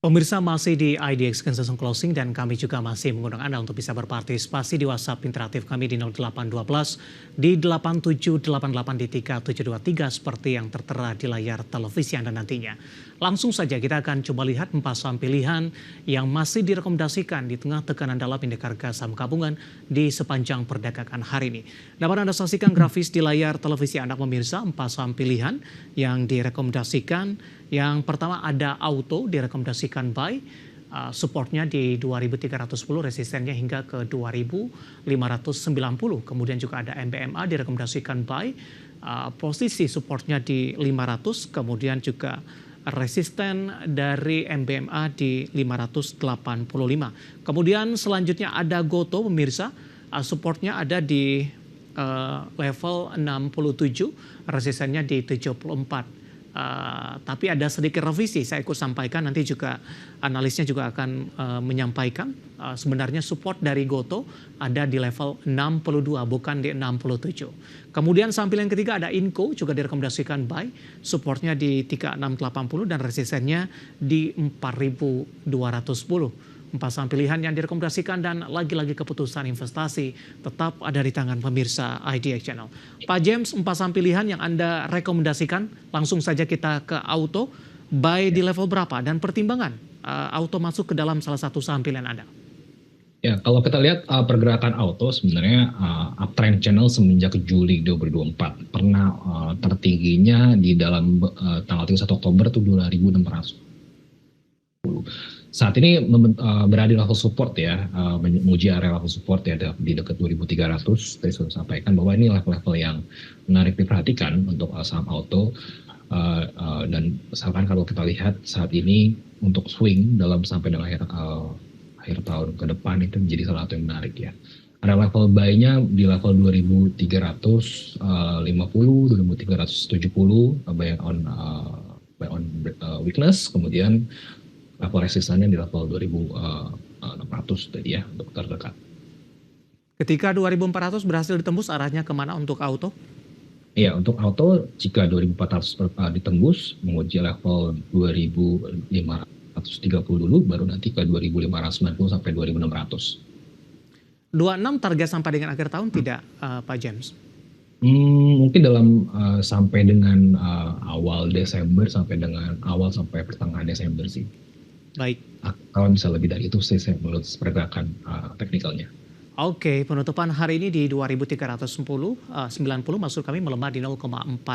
Pemirsa masih di IDX Consensus Closing dan kami juga masih mengundang Anda untuk bisa berpartisipasi di WhatsApp interaktif kami di 0812 di 8788 di 3723 seperti yang tertera di layar televisi Anda nantinya. Langsung saja kita akan coba lihat 4 saham pilihan yang masih direkomendasikan di tengah tekanan dalam indeks harga saham gabungan di sepanjang perdagangan hari ini. Dapat Anda saksikan grafis di layar televisi Anda pemirsa 4 saham pilihan yang direkomendasikan. Yang pertama ada Auto direkomendasikan buy, supportnya di 2310, resistennya hingga ke 2590. Kemudian juga ada MBMA direkomendasikan buy, posisi supportnya di 500, kemudian juga resisten dari MBMA di 585. Kemudian selanjutnya ada Goto pemirsa, supportnya ada di level 67, resistennya di 74. Tapi ada sedikit revisi, saya ikut sampaikan, nanti juga analisnya juga akan menyampaikan sebenarnya support dari Goto ada di level 62 bukan di 67. Kemudian samping yang ketiga ada Inco juga direkomendasikan buy, supportnya di 3680 dan resistennya di 4210. 4 saham pilihan yang direkomendasikan dan lagi-lagi keputusan investasi tetap ada di tangan pemirsa IDX Channel. Pak James, 4 saham pilihan yang Anda rekomendasikan, langsung saja kita ke Auto, buy di level berapa dan pertimbangan Auto masuk ke dalam salah satu saham pilihan Anda? Ya, kalau kita lihat pergerakan Auto sebenarnya uptrend channel semenjak Juli 2024 pernah tertingginya di dalam tanggal 31 Oktober itu 2.600. Saat ini berada di level support ya, menguji area level support ya di dekat 2.300. Tadi sudah sampaikan bahwa ini level-level yang menarik diperhatikan untuk saham Auto. Dan misalkan kalau kita lihat saat ini untuk swing dalam sampai dengan akhir tahun ke depan itu menjadi salah satu yang menarik ya. Ada level buy-nya di level 2.350, 2.370 buy on weakness, kemudian level resistannya di level 2.600 tadi ya untuk terdekat. Ketika 2.400 berhasil ditembus, arahnya kemana untuk Auto? Ya, untuk Auto jika 2.400 ditembus menguji level 2.530 dulu, baru nanti ke 2.590 sampai 2.600. 26 target sampai dengan akhir tahun tidak, Pak James? Mungkin dalam sampai dengan awal Desember sampai pertengahan Desember sih. Baik. Kalau bisa lebih dari itu sih saya menurut pergerakan teknikalnya. Oke, penutupan hari ini di 2.390 maksud kami melemah di 0,42%.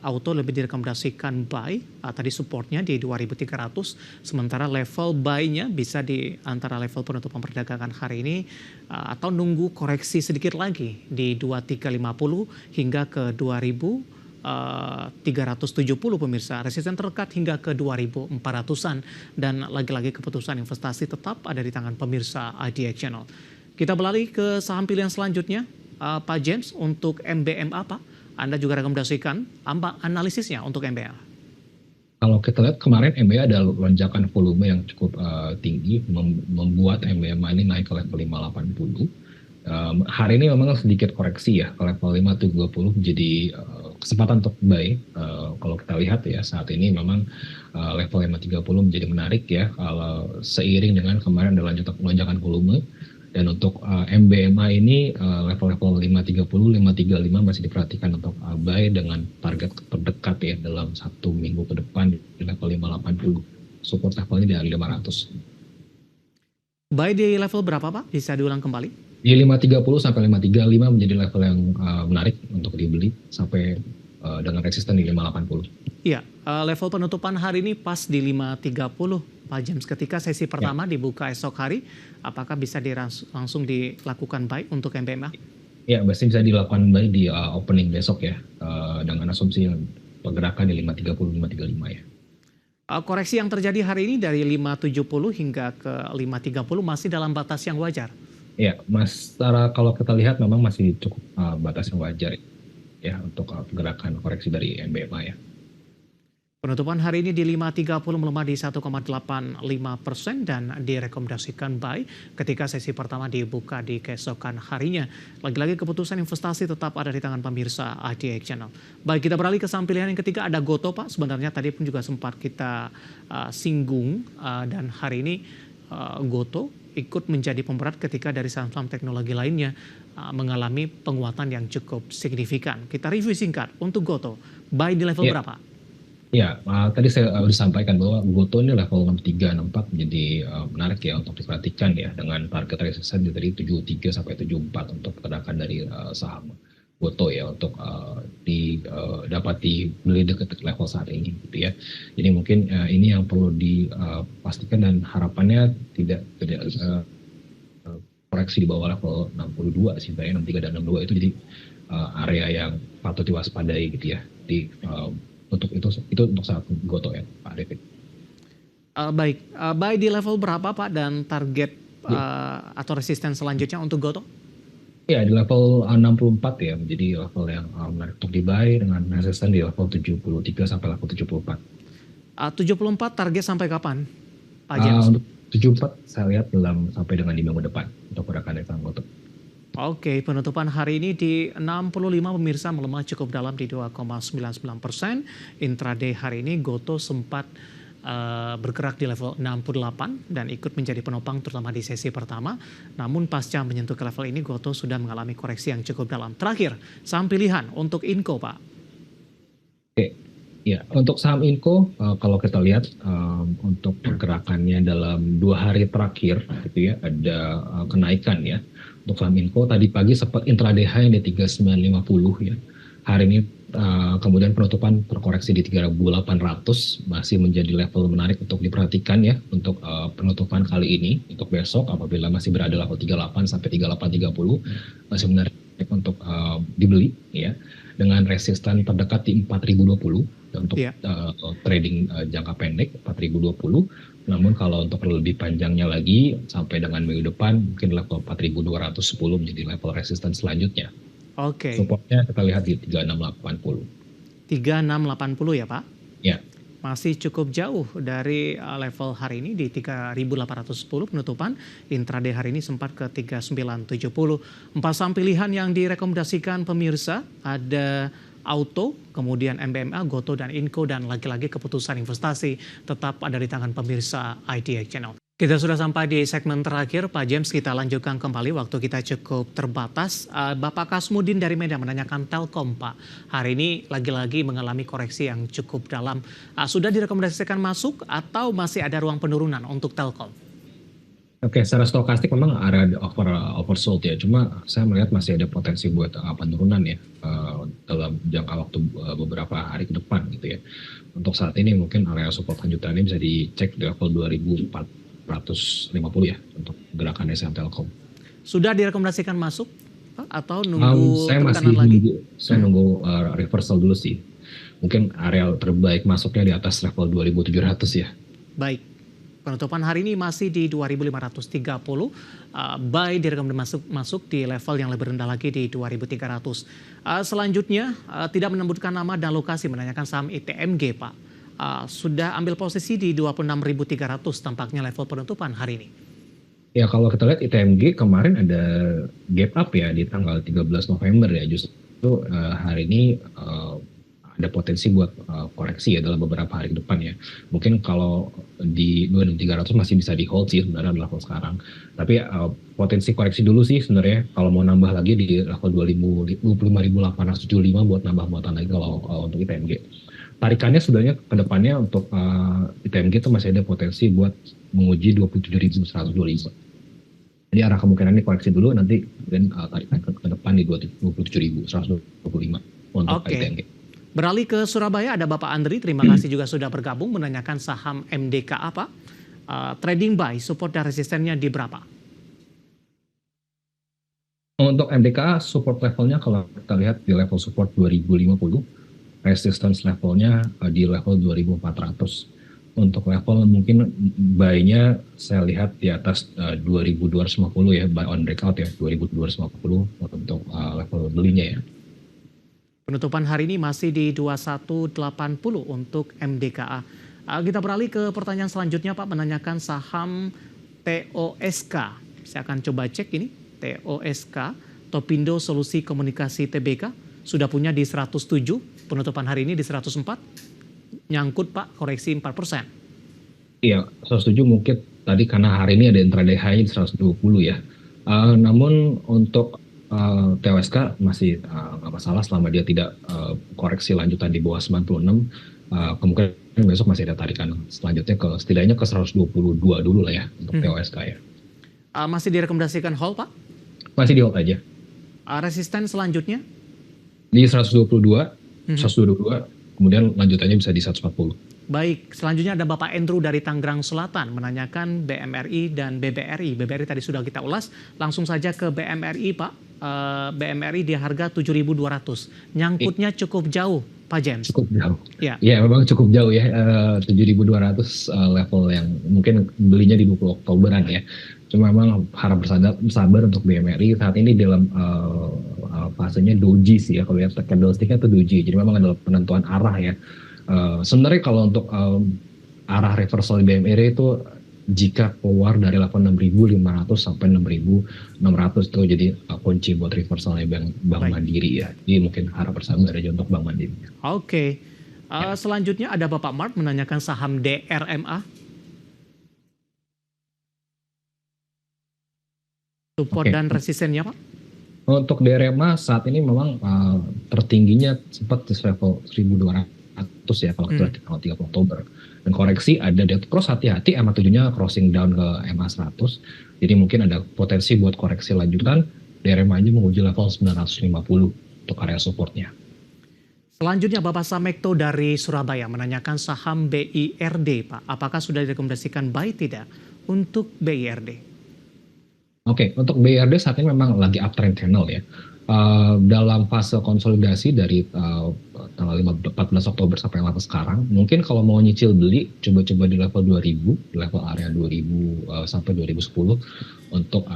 Auto lebih direkomendasikan buy, tadi supportnya di 2.300, sementara level buy-nya bisa di antara level penutupan perdagangan hari ini atau nunggu koreksi sedikit lagi di 2.350 hingga ke 2.370 pemirsa. Resisten terdekat hingga ke 2.400-an dan lagi-lagi keputusan investasi tetap ada di tangan pemirsa IDX Channel. Kita beralih ke saham pilihan selanjutnya, Pak James, untuk MBMA Pak. Anda juga rekomendasikan analisisnya untuk MBA. Kalau kita lihat kemarin MBA ada lonjakan volume yang cukup tinggi, membuat MBMA ini naik ke level 580. Hari ini memang sedikit koreksi ya, ke level 520 menjadi kesempatan untuk buy. Kalau kita lihat ya saat ini memang level 530 menjadi menarik ya, kalau seiring dengan kemarin ada lonjakan volume. Dan untuk MBMA ini level-level 530, 535 masih diperhatikan untuk buy dengan target terdekat ya dalam 1 minggu ke depan di level 580. Support levelnya di 500. Buy di level berapa Pak? Bisa diulang kembali? Di 530 sampai 535 menjadi level yang menarik untuk dibeli sampai dengan resisten di 580. Iya, level penutupan hari ini pas di 530. Pak James, ketika sesi pertama dibuka esok hari, apakah bisa langsung dilakukan buy untuk MBMA? Ya, pasti bisa dilakukan buy di opening besok ya, dengan asumsi pergerakan di 530, 535 ya. Koreksi yang terjadi hari ini dari 570 hingga ke 530 masih dalam batas yang wajar? Ya, kalau kita lihat memang masih cukup batas yang wajar ya untuk pergerakan koreksi dari MBMA ya. Penutupan hari ini di 5.30 melemah di 1,85% dan direkomendasikan buy ketika sesi pertama dibuka di keesokan harinya. Lagi-lagi keputusan investasi tetap ada di tangan pemirsa IDX Channel. Baik, kita beralih ke saham pilihan yang ketiga, ada Gotoh Pak. Sebenarnya tadi pun juga sempat kita singgung dan hari ini Gotoh ikut menjadi pemberat ketika dari saham-saham teknologi lainnya mengalami penguatan yang cukup signifikan. Kita review singkat untuk Gotoh, buy di level berapa? Ya, tadi saya sudah sampaikan bahwa Gotoh ini level 63, 64 menjadi menarik ya untuk diperhatikan ya, dengan target resisten dari 73 sampai 74 untuk pergerakan dari saham Gotoh ya, untuk dapat dibeli dekat level saat ini gitu ya. Jadi mungkin ini yang perlu dipastikan dan harapannya tidak koreksi di bawah level 62 sih, 63 dan 62 itu jadi area yang patut diwaspadai gitu ya. Untuk itu untuk saat Gotoh ya, Pak David. Baik, buy di level berapa Pak dan target atau resisten selanjutnya untuk Gotoh? Ya, di level 64 ya, menjadi level yang menarik untuk di-buy dengan resisten di level 73 sampai level 74. 74 target sampai kapan, Pak James? Untuk 74 saya lihat sampai dengan di minggu depan untuk pergerakan saham Gotoh. Oke, penutupan hari ini di 65 pemirsa melemah cukup dalam di 2,99%. Intraday hari ini Gotoh sempat bergerak di level 68 dan ikut menjadi penopang terutama di sesi pertama. Namun pasca menyentuh ke level ini Gotoh sudah mengalami koreksi yang cukup dalam. Terakhir, saham pilihan untuk Inco, Pak. Oke. Ya, untuk saham Inco kalau kita lihat untuk pergerakannya dalam 2 hari terakhir gitu ya, ada kenaikan ya. Untuk saham Inco tadi pagi sempat intraday high di 3950 ya. Hari ini kemudian penutupan terkoreksi di 3.800, masih menjadi level menarik untuk diperhatikan ya untuk penutupan kali ini. Untuk besok apabila masih berada level 38 sampai 3830 masih menarik untuk dibeli ya, dengan resisten terdekat di 4020 untuk trading jangka pendek 4020. Namun kalau untuk lebih panjangnya lagi sampai dengan minggu depan mungkin level 4210 menjadi level resisten selanjutnya. Oke. Supportnya kita lihat di 3680. 3680 ya Pak? Ya. Masih cukup jauh dari level hari ini di 3810 penutupan. Intraday hari ini sempat ke 3970. 4 saham pilihan yang direkomendasikan pemirsa ada Auto, kemudian MBMA, Gotoh, dan Inco, dan lagi-lagi keputusan investasi tetap ada di tangan pemirsa IDX Channel. Kita sudah sampai di segmen terakhir, Pak James, kita lanjutkan kembali, waktu kita cukup terbatas. Bapak Kasmudin dari Medan menanyakan Telkom, Pak. Hari ini lagi-lagi mengalami koreksi yang cukup dalam. Sudah direkomendasikan masuk atau masih ada ruang penurunan untuk Telkom? Oke, secara stokastik memang ada oversold ya. Cuma saya melihat masih ada potensi buat penurunan ya dalam jangka waktu beberapa hari ke depan gitu ya. Untuk saat ini mungkin area support lanjutannya bisa dicek di level 2450 ya untuk gerakan saham Telkom. Sudah direkomendasikan masuk Pak, atau nunggu tekanan lagi? Saya nunggu reversal dulu sih. Mungkin area terbaik masuknya di atas level 2700 ya. Baik. Penutupan hari ini masih di 2.530, buy direkomendasi masuk di level yang lebih rendah lagi di 2.300. Selanjutnya tidak menyebutkan nama dan lokasi, menanyakan saham ITMG Pak. Sudah ambil posisi di 26.300 tampaknya level penutupan hari ini. Ya kalau kita lihat ITMG kemarin ada gap up ya di tanggal 13 November ya, justru hari ini ada potensi buat koreksi ya dalam beberapa hari ke depan ya. Mungkin kalau di 2.300 masih bisa di hold sih sebenarnya di level sekarang. Tapi potensi koreksi dulu sih sebenarnya kalau mau nambah lagi di level 25.875 buat nambah muatan lagi kalau untuk ITMG. Tarikannya sebenarnya ke depannya untuk ITMG itu masih ada potensi buat menguji 27.125. Jadi arah kemungkinan ini koreksi dulu, nanti kemudian tarikan ke depan di 27.125 untuk ITMG. Beralih ke Surabaya, ada Bapak Andri, terima kasih juga sudah bergabung, menanyakan saham MDKA Pak. Trading buy, support dan resistennya di berapa? Untuk MDKA support levelnya kalau kita lihat di level support 2050, resistance levelnya di level 2400. Untuk level mungkin buy-nya saya lihat di atas 2250 ya, buy on breakout ya, 2250 untuk level belinya ya. Penutupan hari ini masih di 2180 untuk MDKA. Kita beralih ke pertanyaan selanjutnya Pak, menanyakan saham TOSK. Saya akan coba cek ini, TOSK, Topindo Solusi Komunikasi Tbk, sudah punya di 107, penutupan hari ini di 104, nyangkut Pak, koreksi 4%. Iya, 107 mungkin tadi karena hari ini ada intraday high di 120 ya. Namun untuk TOSK masih nggak masalah selama dia tidak koreksi lanjutan di bawah 96. Kemungkinan besok masih ada tarikan selanjutnya setidaknya ke 122 dulu lah ya untuk TOSK ya. Masih direkomendasikan hold Pak? Masih di hold aja. Resisten selanjutnya? Di 122, 122, kemudian lanjutannya bisa di 140. Baik, selanjutnya ada Bapak Andrew dari Tangerang Selatan menanyakan BMRI dan BBRI. BBRI tadi sudah kita ulas, langsung saja ke BMRI Pak. BMRI di harga 7.200. Nyangkutnya cukup jauh Pak James. Cukup jauh. Ya, Memang cukup jauh ya. 7.200 level yang mungkin belinya di 20 Oktoberan ya. Cuma memang harap bersabar untuk BMRI saat ini dalam fasenya doji sih ya. Kalau lihat candlesticknya itu doji. Jadi memang ada penentuan arah ya. Sebenarnya kalau untuk arah reversal di BMRI itu jika keluar dari level 6.500 sampai 6.600 itu jadi kunci buat reversalnya Bank Mandiri ya. Jadi mungkin harap bersabar aja untuk Bank Mandiri. Oke. Selanjutnya ada Bapak Mark menanyakan saham DRMA. Support dan resistennya Pak? Untuk DRMA saat ini memang tertingginya sempat di level 1.200 ya kalau kita lihat tanggal 30 Oktober. Dan koreksi ada dead cross, hati-hati MA7-nya crossing down ke MA100. Jadi mungkin ada potensi buat koreksi lanjutan. DRMA aja menguji level 950 untuk area supportnya. Selanjutnya Bapak Samekto dari Surabaya menanyakan saham BIRD Pak. Apakah sudah direkomendasikan buy tidak untuk BIRD? Oke, untuk BIRD saat ini memang lagi uptrend channel ya. Dalam fase konsolidasi dari tanggal 14 Oktober sampai level sekarang, mungkin kalau mau nyicil beli, coba-coba di level 2000, di level area 2000 sampai 2010 untuk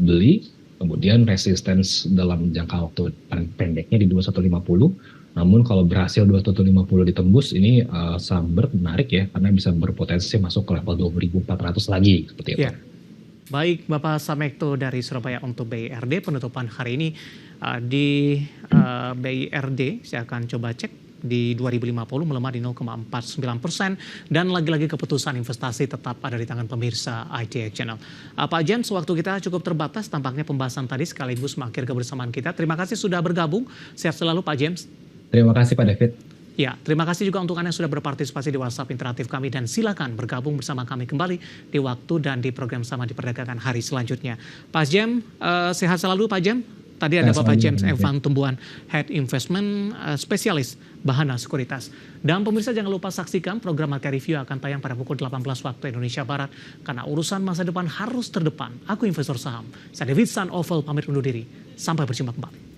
beli, kemudian resistance dalam jangka waktu pendeknya di 2150. Namun kalau berhasil 2150 ditembus, ini sabar menarik ya, karena bisa berpotensi masuk ke level 2400 lagi, seperti itu. Ya. Baik, Bapak Samekto dari Surabaya untuk BIRD, penutupan hari ini di BIRD, saya akan coba cek di 2050 melemah di 0,49%, dan lagi-lagi keputusan investasi tetap ada di tangan pemirsa ITX Channel. Pak James, waktu kita cukup terbatas, tampaknya pembahasan tadi sekaligus mengakhiri kebersamaan kita. Terima kasih sudah bergabung, sehat selalu Pak James. Terima kasih Pak David. Ya, terima kasih juga untuk Anda yang sudah berpartisipasi di WhatsApp interaktif kami, dan silakan bergabung bersama kami kembali di waktu dan di program sama di perdagangan hari selanjutnya. Pak James, sehat selalu Pak James. Tadi ada Bapak James Evan Tumbuhan, Head Investment Spesialis Bahana Sekuritas. Dan pemirsa jangan lupa saksikan program Market Review akan tayang pada pukul 18 waktu Indonesia Barat. Karena urusan masa depan harus terdepan. Aku investor saham. Saya David San Oval pamit undur diri. Sampai berjumpa kembali.